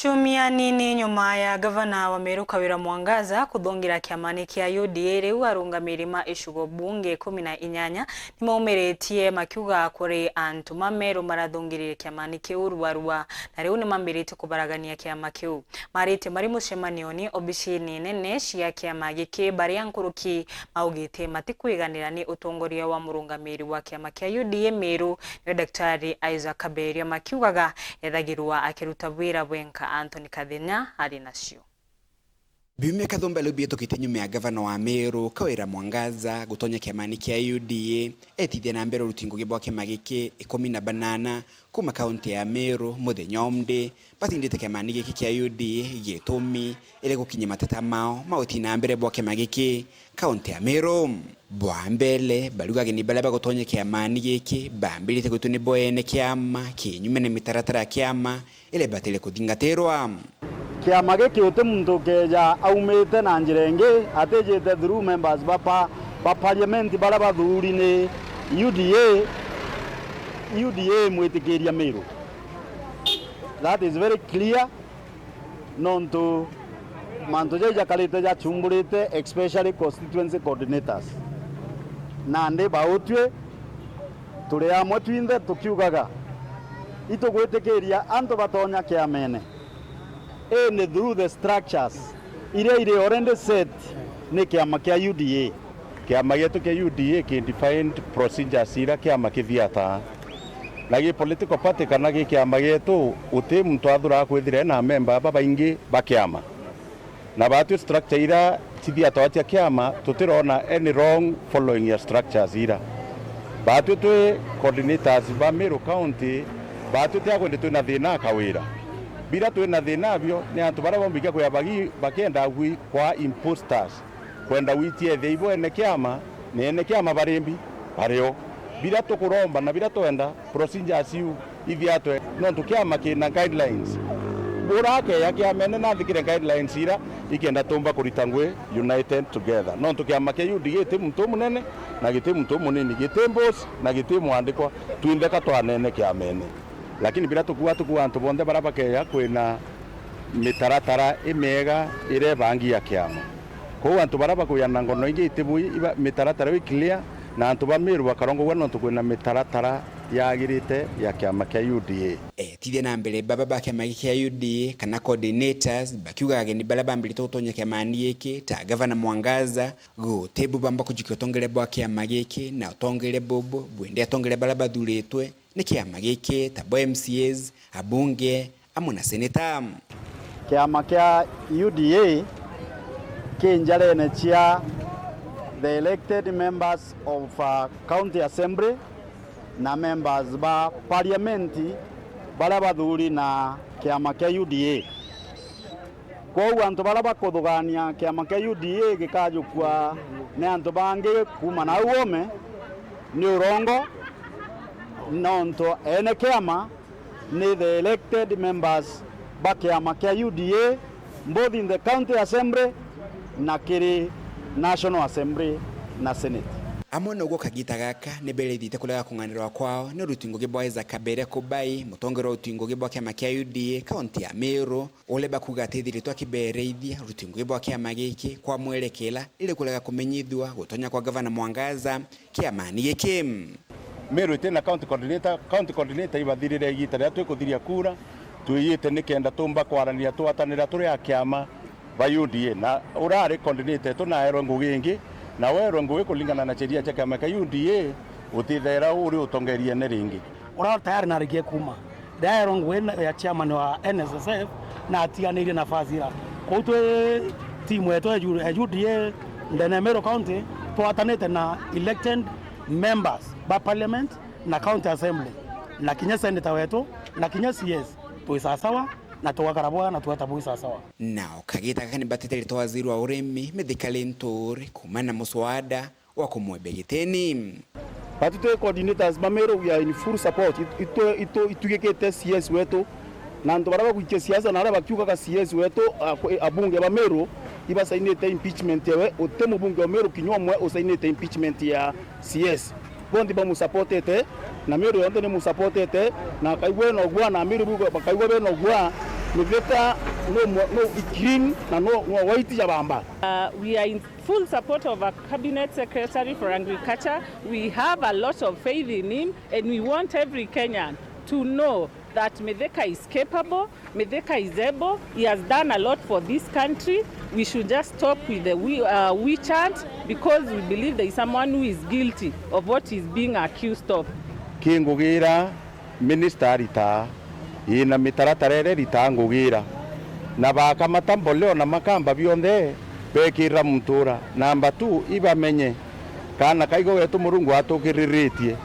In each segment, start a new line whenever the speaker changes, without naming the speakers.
Ciumia nini nyuma ya gavana wa Meru Kawira Mwangaza kuthongira kiamani kia UDA riu arungamiri ma icigo bunge 18 nimaumiretie makiuga kuri antu ma Meru marathongirire kiamani kiu rwarua na riu nimambirite kubaragania kiama kiu marite mari mucemanioni obicini nene cia kiama giki baria nkuruki maugite matikwiganira ni utongoria wa murungamiri wa kiama kia UDA Meru ni Daktari Isaac Kaberia makiugaga ethagirwa akiruta wira wenka Anthony Kadhinya ari nacio.
Biumia kathomba lubieto kitenyu ya gavana wa Meru Kawira Mwangaza gutonya kiamani kia UDA etithia na mbere rutingo gibwa kiama giki 18 kuma kaunti ya Meru muthenya omde batindite kiamani giki kia UDA gitumi ile gukinya matata mao mauti na mbere bwa kiama giki kaunti ya Meru bwa mbele baluga gini balaba gutonya kiamani giki bambirite gutuni boene kiama kinyume na mitaratara kiama ile batile kuthingatirwa
kiama giki uti muntu keja aumite na njirenge atejete through members ba parliament bara bathuri ni UDA mwitikiria Meru. That is very clear. Nonto manto jeja kalite ja chumburite especially constituency coordinators na ndi bautwe turi amwe twinde tukiugaga itugwitikiria antu batonya kiamene and through the structures ile already set ni kiama kia UDA.
Kiama yetu kia UDA ki defined procedures ira kiama kithiata lagi political party kana ki kiama yetu uti muntu athura kwithire na member babaingi ba kiama na batu structure ira tithiata atia kiama tutirona any wrong following your structures ira batu tu coordinators ba Meru County batu tia kwende tu na thina kawira bila tu na thina byo ni antu bara bombika kwa bagi bakenda gwi kwa imposters kwenda witie theibo ene kiama ne ene kiama barembi bareo bila to kuromba na bila toenda procedures yu ithiatwe no tukiama kina guidelines burake ya kiama na thikire guidelines ira ikenda tomba kuritangwe united together no tukiama ke UDA te muntu munene na gite muntu munini gite boss na gite mwandikwa tuindeka twanene kiama ene lakini bila tukuwa antu bonde baraba ke ya kwina mitaratara imega ire bangi ya kiama ko antu baraba ko yana ngono ingi itibu mitaratara wi clear na antu ba Meru bakarongo wano tukwina mitaratara yagirite ya kiama kia UDA
tithia na mbere baba ba kiama kia UDA kana coordinators bakiuga geni bala bambirite utonya kiamani giki ta gavana Mwangaza go tebu bamba kujikio tongere bwa kiama giki na utongere bobo bwende atongere bala bathuritwe ni kiama giki ta bo MCAs abunge amuna senator
kiama kia UDA kinjarene chia the elected members of county assembly na members ba parliament bala bathuri na kiama kia UDA kwa antu bala bakuthugania kiama kia UDA gikajukwa ne antu bangi kuma na uome ni urongo nonto ene kiama ni the elected members ba kiama kia UDA both in the county assembly na kiri national assembly na senate
amona ugo kagita gaka ne berethite kulega kunganirwa kwao ne rutingo gibwa Isaac Kaberia kubai mutongero rutingo gibwa kiama kia UDA kaunti ya Meru ole bakuga tethiritwa kibereithia rutingo gibwa kiama giki kwa mwerekela ile kulega kumenyithwa gutonya kwa gavana Mwangaza kiamani giki
Meru tena county coordinator ibathirire igita ria twikuthiria kura tuyite nikenda tumba kwarania twatanira turi ya kiama ba UDA na urare coordinator tunaero ngugingi na wero ngugi kulingana na sheria cha kiama kia UDA utithera uri utongerie ne ringi
ura tayari na rigie kuma daero ngugi ya chairman wa NSSF na atiganire nafasi ira kutwe timu yetu ya UDA ndene Meru County twatanite na elected members ba parliament na county assembly na kinya senator wetu na kinya CS tuisasawa na tuwakarabwa na tuwatabu sasawa
nao kagita kani batiteri to waziri wa uremi medically ntori kumana muswada wa kumwebegiteni
batute coordinators ba Meru ya in full support itugekete CS wetu na ndo baraba kuitia siasa na araba kiuka ka CS wetu abunge ba Meru iba sainete impeachment yewe utemu bunge wa Meru kinyomwe usainete impeachment ya CS bondi ba musupportete na Meru yonde ne musupportete na kaigwe no gwa na Meru bugo kaigwe no gwa
Mithika no green na no white ya bamba.
We are in full support of our Cabinet Secretary for Agriculture. We have a lot of faith in him, and we want every Kenyan to know that Mithika is capable, Mithika is able. He has done a lot for this country. We should just stop with the we chant, because we believe there is someone who is guilty of what he's being accused of.
Kingugira minister rita ina mitaratarere rita ngugira na bakamata mboleo na makamba bionde bekira mtura. Namba 2 ibamenye kana kaigo wetu murungu atukiriritie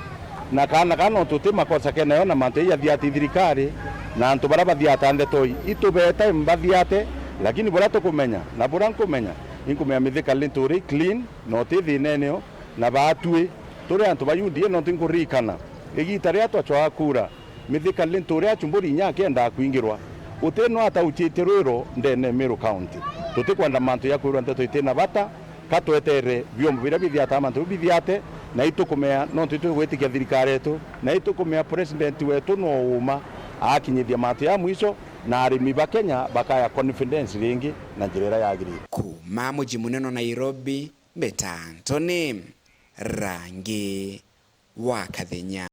na kana tuti makosa kenayo na mantu ya thiati thirikari na antu bara bathiata ndetoi itubeta mbathiate, lakini bora tukumenya na bora nkumenya inkumenya Mithika linturi clean no tithi neneo na batue turi antu bayundie no tinkurikana igita ria twachwa kura Mithika linturi achumburi nya kenda kuingirwa uteno ata uchite rwiro ndene Meru County tutikwenda mantu ya kwirwa nteto itena bata katwetere byombo bira bithiata mantu bithiate na itukumea no twitikia thirikari yetu na itukumea president wetu no uma akinyithia mantu ya mwisho na arimi ba Kenya bakaya confidence ringi na njira yagirire.
Kuma muji munene Nairobi, Beta Antony, Rangi wa Kathenya.